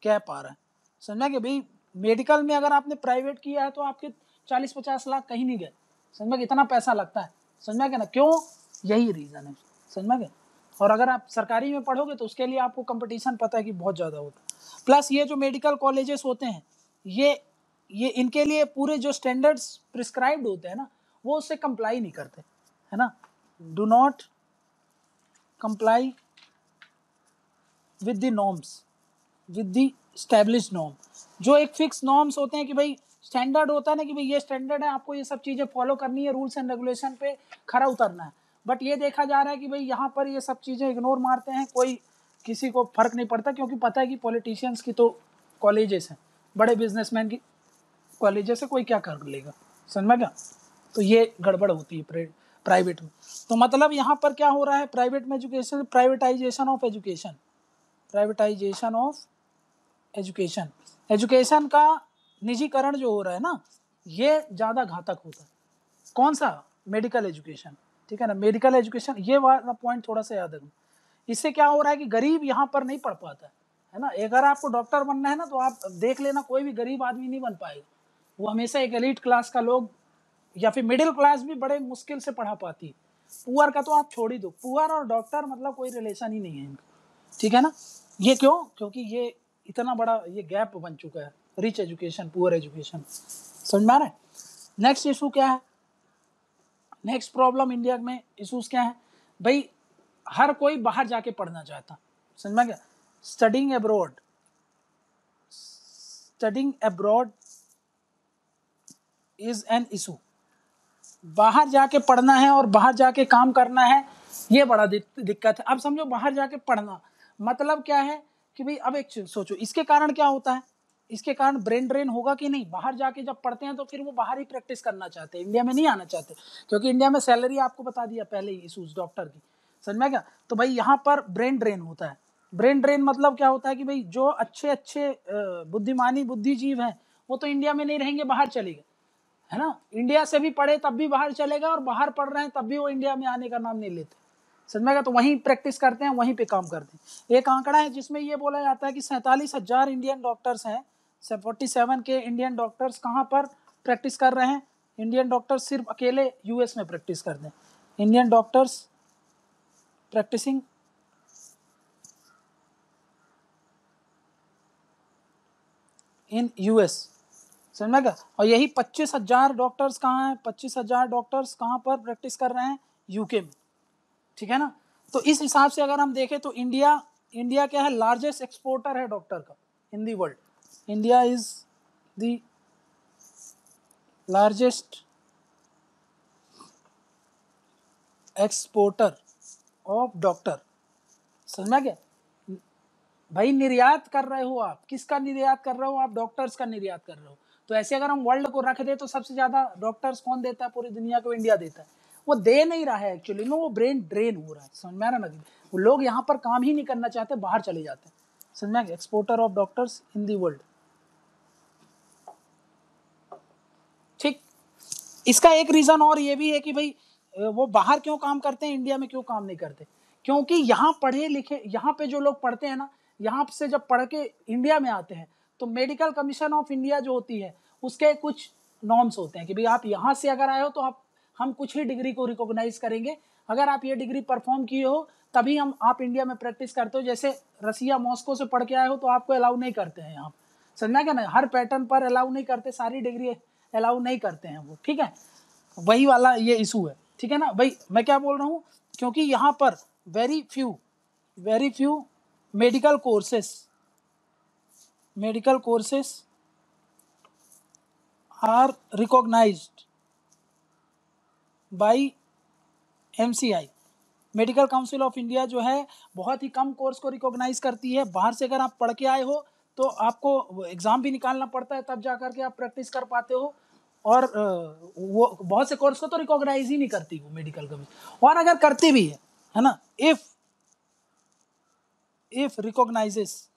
गैप आ रहा है, समझा कि भाई मेडिकल में अगर आपने प्राइवेट किया है तो आपके 40-50 लाख कहीं नहीं गए, समझ में, इतना पैसा लगता है, समझ में क्या ना, क्यों, यही रीज़न है, समझ में गए। और अगर आप सरकारी में पढ़ोगे तो उसके लिए आपको कंपटीशन पता है कि बहुत ज़्यादा होता है। प्लस ये जो मेडिकल कॉलेजेस होते हैं ये इनके लिए पूरे जो स्टैंडर्ड्स प्रिस्क्राइब्ड होते हैं ना वो उससे कंप्लाई नहीं करते, है ना। Do not comply with the norms, with the established norm. जो एक फिक्स नॉर्म्स होते हैं कि भाई स्टैंडर्ड होता है ना कि भाई ये स्टैंडर्ड है, आपको ये सब चीज़ें फॉलो करनी है, रूल्स एंड रेगुलेशन पे खरा उतरना है। बट ये देखा जा रहा है कि भाई यहाँ पर ये सब चीज़ें इग्नोर मारते हैं, कोई किसी को फर्क नहीं पड़ता, क्योंकि पता है कि पॉलिटिशियंस की तो कॉलेजेस हैं, बड़े बिजनेसमैन की कॉलेजेस से कोई क्या कर लेगा, समझ में क्या। तो ये गड़बड़ होती है प्राइवेट में। तो मतलब यहाँ पर क्या हो रहा है, प्राइवेट में education, privatisation of education, privatisation of education, education का निजीकरण जो हो रहा है ना ये ज़्यादा घातक होता है। कौन सा, मेडिकल एजुकेशन, ठीक है ना। मेडिकल एजुकेशन ये वाला पॉइंट थोड़ा सा याद रखना। इससे क्या हो रहा है कि गरीब यहाँ पर नहीं पढ़ पाता है ना। अगर आपको डॉक्टर बनना है ना तो आप देख लेना कोई भी गरीब आदमी नहीं बन पाएगा, वो हमेशा एक एलीट क्लास का लोग या फिर मिडिल क्लास भी बड़े मुश्किल से पढ़ा पाती है। पुअर का तो आप छोड़ ही दो, पुअर और डॉक्टर मतलब कोई रिलेशन ही नहीं है इनका, ठीक है ना। ये क्यों, क्योंकि ये इतना बड़ा ये गैप बन चुका है, रिच एजुकेशन पुअर एजुकेशन, समझ में आ रहा है। नेक्स्ट इशू क्या है, नेक्स्ट प्रॉब्लम इंडिया में इशूज क्या है भाई, हर कोई बाहर जाके पढ़ना चाहता, समझ में गया। Studying abroad, studying abroad is an issue. बाहर जाके पढ़ना है और बाहर जाके काम करना है, ये बड़ा दिक्कत है। अब समझो बाहर जाके पढ़ना मतलब क्या है कि भाई अब एक सोचो इसके कारण क्या होता है, इसके कारण ब्रेन ड्रेन होगा कि नहीं। बाहर जाके जब पढ़ते हैं तो फिर वो बाहर ही प्रैक्टिस करना चाहते हैं, इंडिया में नहीं आना चाहते, क्योंकि इंडिया में सैलरी आपको बता दिया पहले ही इशूज डॉक्टर की, समझ में क्या। तो भाई यहाँ पर ब्रेन ड्रेन होता है। ब्रेन ड्रेन मतलब क्या होता है कि भाई जो अच्छे अच्छे बुद्धिमानी बुद्धिजीव हैं वो तो इंडिया में नहीं रहेंगे, बाहर चले गए, है ना। इंडिया से भी पढ़े तब भी बाहर चलेगा, और बाहर पढ़ रहे हैं तब भी वो इंडिया में आने का नाम नहीं लेते, समझ में। तो वहीं प्रैक्टिस करते हैं, वहीं पे काम करते हैं। एक आंकड़ा है जिसमें ये बोला जाता है कि 47,000 इंडियन डॉक्टर्स हैं, 47 के इंडियन डॉक्टर्स कहाँ पर प्रैक्टिस कर रहे हैं। इंडियन डॉक्टर्स सिर्फ अकेले यूएस में प्रैक्टिस करते हैं, Indian doctors practising in US, समझ में क्या। और यही 25,000 डॉक्टर्स कहाँ हैं, 25,000 डॉक्टर्स कहाँ पर प्रैक्टिस कर रहे हैं, यूके में, ठीक है ना। तो इस हिसाब से अगर हम देखें तो इंडिया क्या है, लार्जेस्ट एक्सपोर्टर है डॉक्टर का in the world. India is the largest exporter of doctor, समझ में क्या। भाई निर्यात कर रहे हो आप, किसका निर्यात कर रहे हो आप, डॉक्टर्स का निर्यात कर रहे हो। तो ऐसे अगर हम वर्ल्ड को रख दे तो सबसे ज्यादा डॉक्टर्स कौन देता है पूरी दुनिया को, इंडिया देता है। वो दे नहीं रहा है एक्चुअली में, वो ब्रेन ड्रेन हो रहा है, समझ में आ रहा है ना। वो लोग यहाँ पर काम ही नहीं करना चाहते, बाहर चले जाते हैं, समझ में। Exporter of doctors in the world, ठीक। इसका एक रीजन और ये भी है कि भाई वो बाहर क्यों काम करते हैं, इंडिया में क्यों काम नहीं करते, क्योंकि यहाँ पढ़े लिखे, यहाँ पे जो लोग पढ़ते हैं ना, यहाँ से जब पढ़ के इंडिया में आते हैं तो मेडिकल कमीशन ऑफ इंडिया जो होती है उसके कुछ नॉर्म्स होते हैं कि भाई आप यहाँ से अगर आए हो तो हम कुछ ही डिग्री को रिकॉग्नाइज करेंगे, अगर आप ये डिग्री परफॉर्म किए हो तभी आप इंडिया में प्रैक्टिस करते हो। जैसे रसिया मॉस्को से पढ़ के आए हो तो आपको अलाउ नहीं करते हैं यहाँ, समझना क्या ना, हर पैटर्न पर अलाउ नहीं करते, सारी डिग्री अलाउ नहीं करते हैं वो, ठीक है। वही वाला ये इशू है, ठीक है ना भाई। मैं क्या बोल रहा हूँ, क्योंकि यहाँ पर very few medical courses are recognised by MCI, medical council of India जो है बहुत ही कम कोर्स को रिकॉग्नाइज करती है। बाहर से अगर आप पढ़ के आए हो तो आपको एग्जाम भी निकालना पड़ता है, तब जा करके आप प्रैक्टिस कर पाते हो। और वो बहुत से कोर्स को तो रिकॉग्नाइज ही नहीं करती वो मेडिकल कमीशन, और अगर करती भी है ना, इफ रिकॉग्नाइजेस,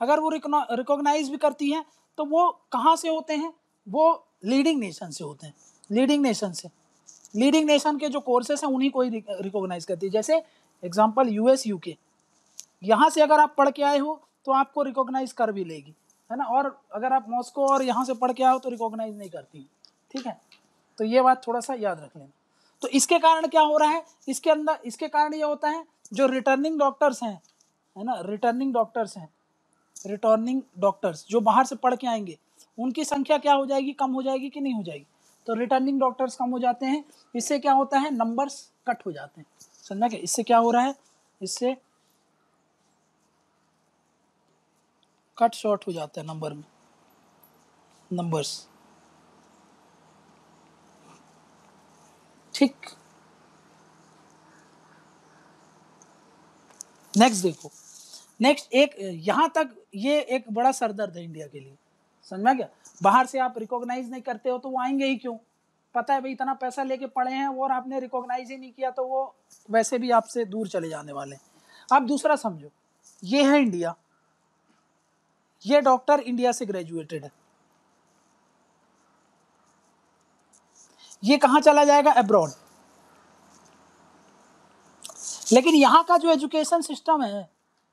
अगर वो रिकॉग्नाइज भी करती हैं तो वो कहाँ से होते हैं, वो लीडिंग नेशन से होते हैं, लीडिंग नेशन के जो कोर्सेस हैं उन्हीं को ही रिकॉग्नाइज करती है। जैसे एग्जांपल US UK, यहाँ से अगर आप पढ़ के आए हो तो आपको रिकॉग्नाइज कर भी लेगी, है ना। और अगर आप मॉस्को और यहाँ से पढ़ के आए हो तो रिकॉग्नाइज नहीं करती, ठीक है। तो ये बात थोड़ा सा याद रख लेना। तो इसके कारण क्या हो रहा है, इसके अंदर इसके कारण ये होता है जो रिटर्निंग डॉक्टर्स हैं, है ना, रिटर्निंग डॉक्टर्स हैं, रिटर्निंग डॉक्टर्स जो बाहर से पढ़ के आएंगे उनकी संख्या क्या हो जाएगी, कम हो जाएगी कि नहीं हो जाएगी। तो रिटर्निंग डॉक्टर्स कम हो जाते हैं, इससे क्या होता है, नंबर्स कट हो जाते हैं। समझा क्या, इससे क्या हो रहा है, इससे कट शॉर्ट हो जाता है नंबर में, नंबर्स। ठीक, नेक्स्ट देखो, नेक्स्ट एक यहां तक ये एक बड़ा सरदर्द है इंडिया के लिए। समझा क्या, बाहर से आप रिकॉग्नाइज नहीं करते हो तो वो आएंगे ही क्यों, पता है भाई इतना पैसा लेके पढ़े हैं और आपने रिकॉग्नाइज ही नहीं किया तो वो वैसे भी आपसे दूर चले जाने वाले हैं। आप दूसरा समझो, ये है इंडिया, ये डॉक्टर इंडिया से ग्रेजुएटेड है, ये कहां चला जाएगा, अब्रॉड। लेकिन यहाँ का जो एजुकेशन सिस्टम है,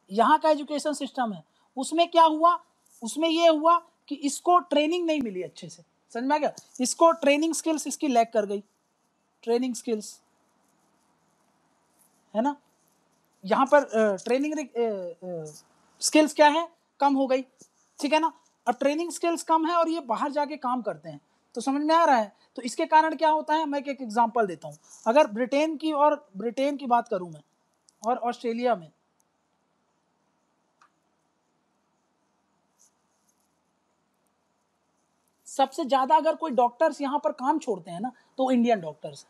यहाँ का एजुकेशन सिस्टम है, उसमें क्या हुआ, उसमें ये हुआ कि इसको ट्रेनिंग नहीं मिली अच्छे से। समझ में आ गया, इसको ट्रेनिंग स्किल्स इसकी लैक कर गई, ट्रेनिंग स्किल्स, है ना, यहाँ पर ट्रेनिंग स्किल्स क्या है, कम हो गई, ठीक है ना। अब ट्रेनिंग स्किल्स कम है और ये बाहर जाके काम करते हैं, तो समझ में आ रहा है। तो इसके कारण क्या होता है, मैं एक एग्जांपल देता हूँ। अगर ब्रिटेन की बात करूँ मैं, और ऑस्ट्रेलिया में, सबसे ज्यादा अगर कोई डॉक्टर्स यहाँ पर काम छोड़ते हैं ना तो इंडियन डॉक्टर्स,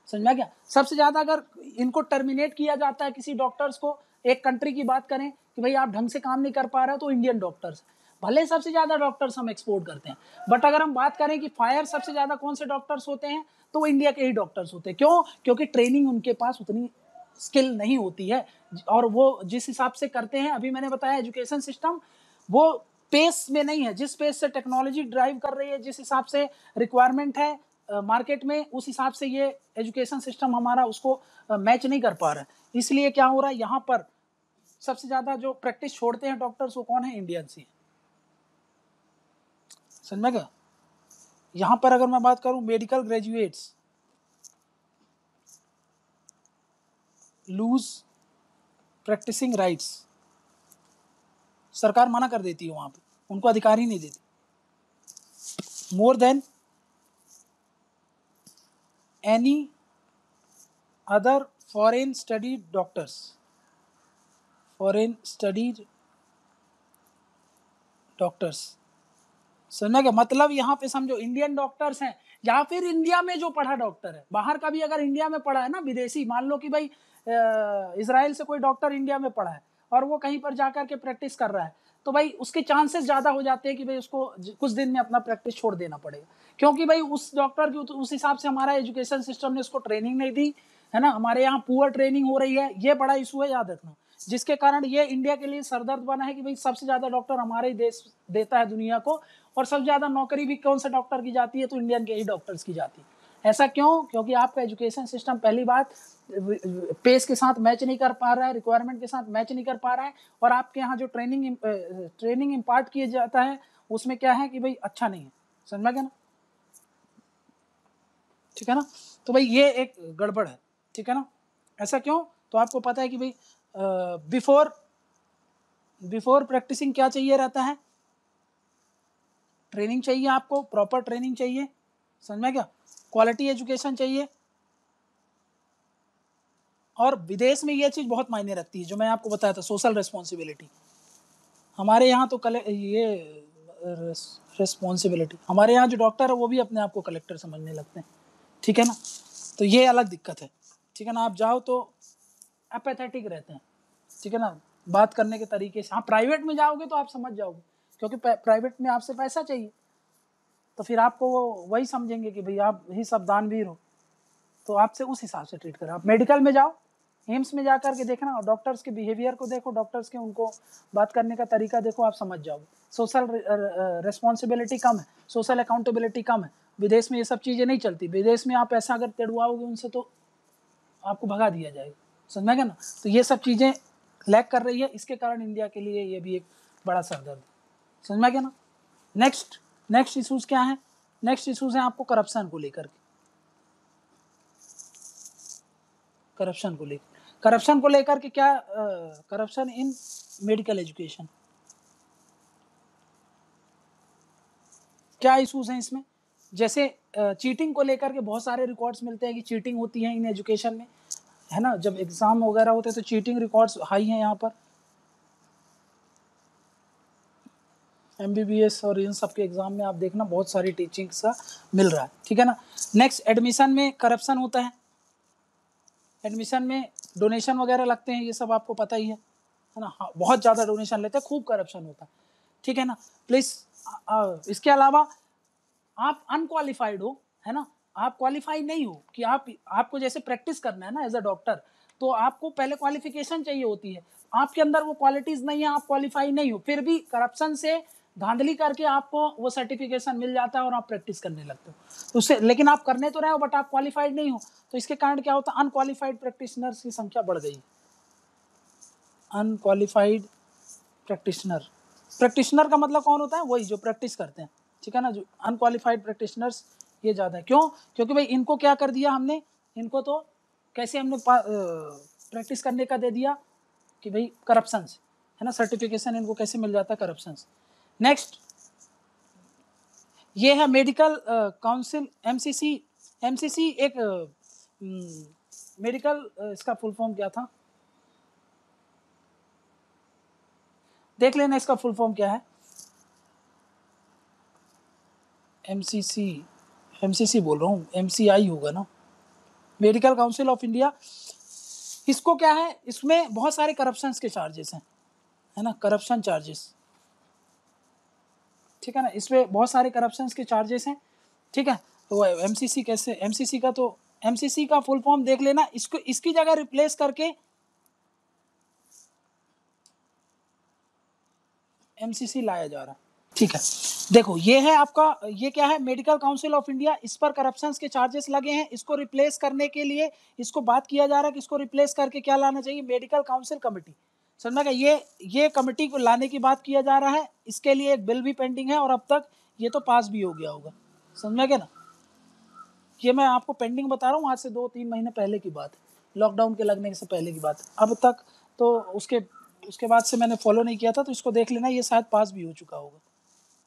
समझ में क्या, सबसे ज्यादा अगर इनको टर्मिनेट किया जाता है किसी डॉक्टर्स को, एक कंट्री की बात करें कि भाई आप ढंग से काम नहीं कर पा रहे हो, तो इंडियन डॉक्टर्स। भले सबसे ज्यादा डॉक्टर्स हम एक्सपोर्ट करते हैं, बट अगर हम बात करें कि फायर सबसे ज्यादा कौन से डॉक्टर्स होते हैं, तो वो इंडिया के ही डॉक्टर्स होते हैं। क्यों, क्योंकि ट्रेनिंग उनके पास उतनी स्किल नहीं होती है, और वो जिस हिसाब से करते हैं, अभी मैंने बताया एजुकेशन सिस्टम वो पेस में नहीं है, जिस पेस से टेक्नोलॉजी ड्राइव कर रही है, जिस हिसाब से रिक्वायरमेंट है मार्केट में, उस हिसाब से ये एजुकेशन सिस्टम हमारा उसको मैच नहीं कर पा रहा है। इसलिए क्या हो रहा है, यहाँ पर सबसे ज्यादा जो प्रैक्टिस छोड़ते हैं डॉक्टर्स वो कौन है, इंडियंस ही। समझ में क्या, यहाँ पर अगर मैं बात करूं, medical graduates lose practising rights, सरकार मना कर देती है, वहां पे उनको अधिकार ही नहीं देती। More than any other foreign studied doctors, foreign studied doctors. समझना क्या, मतलब यहाँ पे समझो इंडियन डॉक्टर्स हैं, या फिर इंडिया में जो पढ़ा डॉक्टर है, बाहर का भी अगर इंडिया में पढ़ा है ना, विदेशी, मान लो कि भाई इजराइल से कोई डॉक्टर इंडिया में पढ़ा है और वो कहीं पर जाकर के प्रैक्टिस कर रहा है, तो भाई उसके चांसेस ज़्यादा हो जाते हैं कि भाई उसको कुछ दिन में अपना प्रैक्टिस छोड़ देना पड़ेगा, क्योंकि भाई उस डॉक्टर की उस हिसाब से हमारा एजुकेशन सिस्टम ने उसको ट्रेनिंग नहीं दी, है ना। हमारे यहाँ पुअर ट्रेनिंग हो रही है, ये बड़ा इशू है, याद रखना, जिसके कारण ये इंडिया के लिए सरदर्द बना है कि भाई सबसे ज़्यादा डॉक्टर हमारे ही देश देता है दुनिया को, और सबसे ज़्यादा नौकरी भी कौन सा डॉक्टर की जाती है, तो इंडियन के ही डॉक्टर्स की जाती है। ऐसा क्यों, क्योंकि आपका एजुकेशन सिस्टम पहली बात पेस के साथ मैच नहीं कर पा रहा है, रिक्वायरमेंट के साथ मैच नहीं कर पा रहा है, और आपके यहाँ जो ट्रेनिंग इम्पार्ट किया जाता है उसमें क्या है कि भाई अच्छा नहीं है। समझ में क्या ना, ठीक है ना। तो भाई ये एक गड़बड़ है, ठीक है ना। ऐसा क्यों, तो आपको पता है कि भाई बिफोर प्रैक्टिसिंग क्या चाहिए रहता है, ट्रेनिंग चाहिए, आपको प्रॉपर ट्रेनिंग चाहिए, समझ में क्या, क्वालिटी एजुकेशन चाहिए। और विदेश में ये चीज़ बहुत मायने रखती है, जो मैं आपको बताया था, सोशल रिस्पॉन्सिबिलिटी। हमारे यहाँ तो ये रिस्पॉन्सिबिलिटी, हमारे यहाँ जो डॉक्टर है वो भी अपने आप को कलेक्टर समझने लगते हैं, ठीक है ना। तो ये अलग दिक्कत है, ठीक है ना। आप जाओ तो एपैथेटिक रहते हैं, ठीक है ना, बात करने के तरीके से। हाँ, प्राइवेट में जाओगे तो आप समझ जाओगे, क्योंकि प्राइवेट में आपसे पैसा चाहिए, तो फिर आपको वो वही समझेंगे कि भाई आप ही सब दानवीर हो, तो आपसे उस हिसाब से ट्रीट करें। आप मेडिकल में जाओ, एम्स में जाकर के देखना, डॉक्टर्स के बिहेवियर को देखो, डॉक्टर्स के उनको बात करने का तरीका देखो, आप समझ जाओगे। सोशल रिस्पॉन्सिबिलिटी कम है, सोशल अकाउंटेबिलिटी कम है। विदेश में ये सब चीज़ें नहीं चलती, विदेश में आप ऐसा अगर तेड़वाओगे उनसे तो आपको भगा दिया जाएगा, समझ में ना। तो ये सब चीज़ें लैक कर रही है, इसके कारण इंडिया के लिए ये भी एक बड़ा सरदर्द है, समझ में क्या ना। नेक्स्ट इशूज़ क्या है, नेक्स्ट इशूज़ हैं आपको करप्शन को लेकर के। करप्शन को लेकर, करप्शन को लेकर के क्या, करप्शन इन मेडिकल एजुकेशन, क्या इशूज हैं इसमें। जैसे चीटिंग को लेकर के बहुत सारे रिकॉर्ड्स मिलते हैं कि चीटिंग होती है इन एजुकेशन में, है ना। जब एग्जाम वगैरह होते हैं तो चीटिंग रिकॉर्ड्स हाई हैं यहाँ पर, MBBS और इन सब के एग्जाम में आप देखना बहुत सारी टीचिंग का मिल रहा है, ठीक है ना। नेक्स्ट, एडमिशन में करप्शन होता है, एडमिशन में डोनेशन वगैरह लगते हैं, ये सब आपको पता ही है ना। हाँ, बहुत ज़्यादा डोनेशन लेते हैं, खूब करप्शन होता है, ठीक है ना। प्लीज़ इसके अलावा आप अनक्वालिफाइड हो, है ना, आप क्वालिफाई नहीं हो कि आपको जैसे प्रैक्टिस करना है ना एज अ डॉक्टर, तो आपको पहले क्वालिफिकेशन चाहिए होती है, आपके अंदर वो क्वालिटीज़ नहीं है, आप क्वालिफाई नहीं हो, फिर भी करप्शन से धांधली करके आपको वो सर्टिफिकेशन मिल जाता है और आप प्रैक्टिस करने लगते हो, तो उससे, लेकिन आप करने तो रहे हो बट आप क्वालिफाइड नहीं हो, तो इसके कारण क्या होता है, अनक्वालिफाइड प्रैक्टिशनर्स की संख्या बढ़ गई। अनक्वालिफाइड प्रैक्टिशनर, प्रैक्टिशनर का मतलब कौन होता है, वही जो प्रैक्टिस करते हैं, ठीक है ना। जो अनक्वालिफाइड प्रैक्टिशनर्स ये ज़्यादा है, क्यों, क्योंकि भाई इनको क्या कर दिया हमने, इनको तो कैसे हमने प्रैक्टिस करने का दे दिया कि भाई करप्शन से, है ना, सर्टिफिकेशन इनको कैसे मिल जाता है, करप्शन से। नेक्स्ट, ये है मेडिकल काउंसिल, MCC। MCC एक मेडिकल, इसका फुल फॉर्म क्या था, देख लेना इसका फुल फॉर्म क्या है। MCC बोल रहा हूँ, MCI होगा ना, मेडिकल काउंसिल ऑफ इंडिया। इसको क्या है, इसमें बहुत सारे करप्शन के चार्जेस हैं, है ना, करप्शन चार्जेस, ठीक है ना, इसमें बहुत सारे करप्शन के चार्जेस हैं, ठीक है। तो MCC कैसे, MCC का फुल फॉर्म देख लेना, इसको इसकी जगह रिप्लेस करके MCC लाया जा रहा है, ठीक है। देखो ये है आपका, ये क्या है, मेडिकल काउंसिल ऑफ इंडिया, इस पर करप्शन के चार्जेस लगे हैं, इसको रिप्लेस करने के लिए इसको बात किया जा रहा है कि इसको रिप्लेस करके क्या लाना चाहिए, मेडिकल काउंसिल कमेटी, समझा क्या, ये कमेटी को लाने की बात किया जा रहा है। इसके लिए एक बिल भी पेंडिंग है और अब तक ये तो पास भी हो गया होगा, समझा क्या ना। ये मैं आपको पेंडिंग बता रहा हूँ, आज से 2-3 महीने पहले की बात है, लॉकडाउन के लगने से पहले की बात है, अब तक तो उसके बाद से मैंने फॉलो नहीं किया था, तो इसको देख लेना, ये शायद पास भी हो चुका होगा,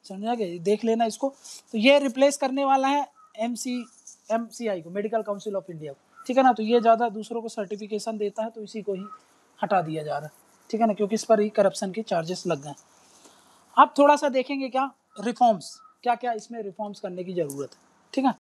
समझा गया, देख लेना इसको। तो ये रिप्लेस करने वाला है MCI को, मेडिकल काउंसिल ऑफ इंडिया को, ठीक है ना। तो ये ज़्यादा दूसरों को सर्टिफिकेशन देता है, तो इसी को ही हटा दिया जा रहा है, ठीक है ना, क्योंकि इस पर ही करप्शन के चार्जेस लग गए। अब थोड़ा सा देखेंगे क्या रिफॉर्म्स, क्या क्या इसमें रिफॉर्म्स करने की ज़रूरत है, ठीक है।